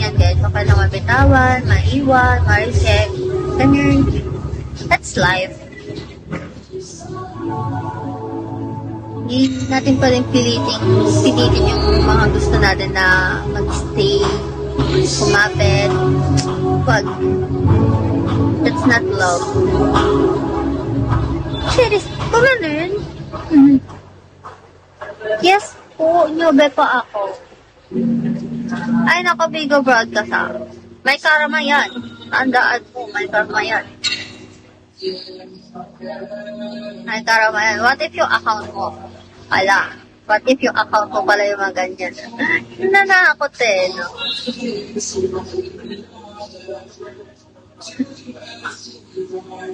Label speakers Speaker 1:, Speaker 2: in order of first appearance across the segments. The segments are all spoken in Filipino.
Speaker 1: yan, guys. Okay lang mabitawan, maiwan, ma-reject. Ganyan. That's life. Hindi natin pwedeng pilitin yung mga gusto natin na mag-stay, kumapit. Wag. That's not love. Serious. Kumanin. Yes po, nyobe pa ako. Ay, nako, Bigo Broadcast ah. May karma yan. Tandaan mo, may karma yan. May karma yan. What if yung account mo? Ala. What if yung account mo pala yung mga ganyan? Nanakot eh, no?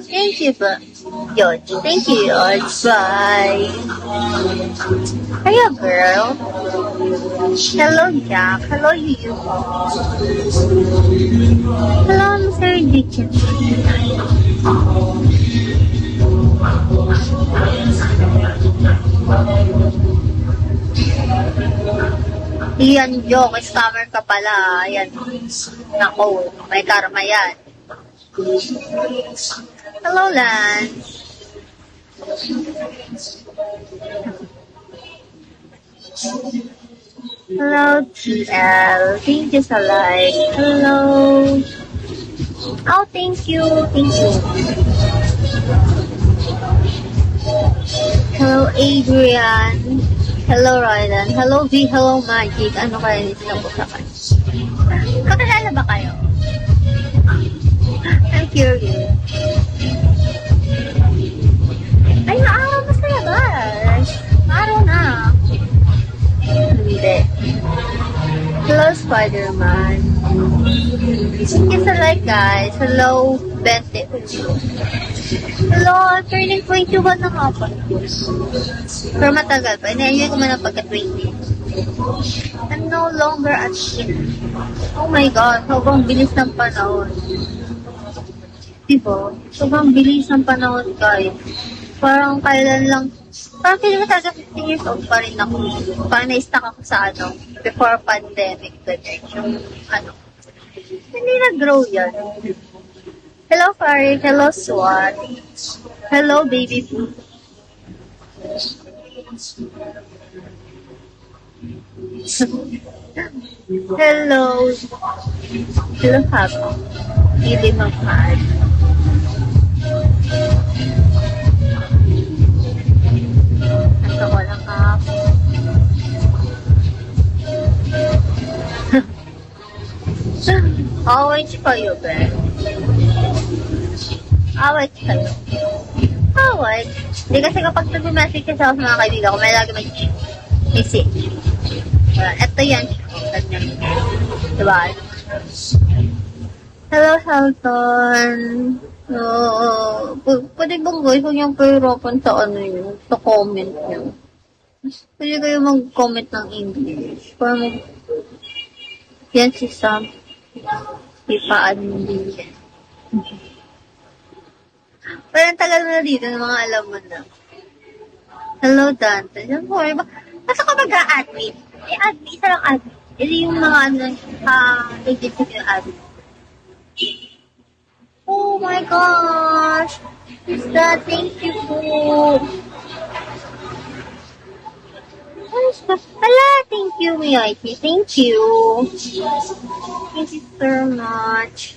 Speaker 1: Thank you ba? Yun. Thank you, George. Bye. Hiya, girl. Hello, Jack. Hello, you. Hello, Mr. Ditchin. Iyan, joke. Scammer ka pala. Ayan. Nako, may karma yan. Hello, Lance. Hello, TL. Thank you so like. Hello. Oh, thank you. Thank you. Hello, Adrian. Hello, Rylan. Hello, V. Hello, Magic. Ano kaya nito na po sa kayo? Kakilala ba kayo? I'm curious. Ay, maaraw na sa labas. Maaraw na. Hindi. Hello, Spider-Man. Thank you sa like, guys. Hello, Bente. Hello, I'm turning 21 na nga pa. Pero matagal pa. Ina-enjoy ko man ang pagka-20. I'm no longer at shit. Oh my God, sobrang bilis ng panahon. Diba? Sobrang bilis ng panahon, guys. Parang kailan lang, parang feeling ko talaga 15 years old pa rin ako. Parang na-stuck ako sa before pandemic, yung hindi na-grow yan. Hello, Farid. Hello, Swat. Hello, baby boo. Hello. Hello, Happy. Hindi mag-mahal. Nasa ko lang ako. Await kayo, Ben. Await kayo. Await. Hindi kasi kapag nag-message kasi ako sa mga kaibigan ko, may lagi may message. Ito yan. Ganyan. Diba? Hello, Halton. Pwede bang guys, huwag niyang pahirapan sa sa comment niyo. Pwede kayo mag-comment ng English. Para yan si Sam. Ipaan din yan. Parang tagal mo na dito ng mga alam mo na. Hello, Dante. Yan po, basta ka mag-a-admit. Admit, isa lang admit. Hindi yung mga legit yung admit. Oh my gosh! Is that? Thank you po. What is that? Hala, thank you, Miyaki. Thank you. Thank you so much.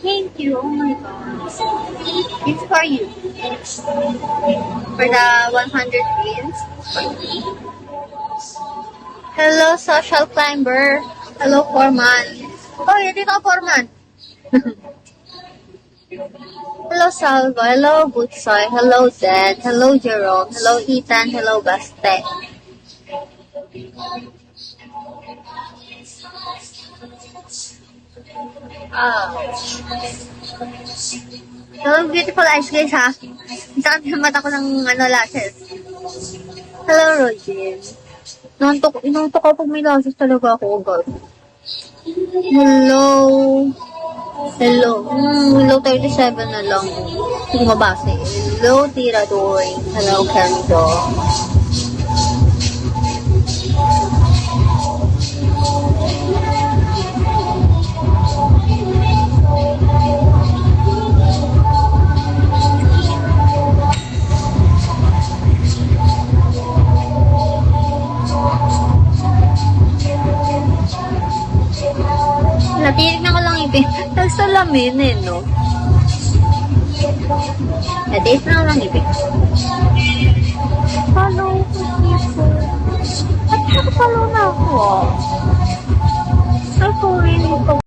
Speaker 1: Thank you. Oh my gosh. It's for you. For the 100 wins. Hello, social climber. Hello, Foreman. Oh, hindi ka, Foreman. Hello, Salvo. Hello, Butsoy. Hello, Zed. Hello, Jerome. Hello, Ethan. Hello, Baste. Hello, beautiful eyes, guys, ha? Isang mata ko ng lashes. Hello, Roger. Inantok ako pag may lashes talaga ako, God. Hello. Hello. Hello, 37 na lang. Hindi mabasa. Hello, Tiradoy. Hello, Kendo. Tinignan ko lang ibig. Nagsalamin eh, no? Taste na lang ibig.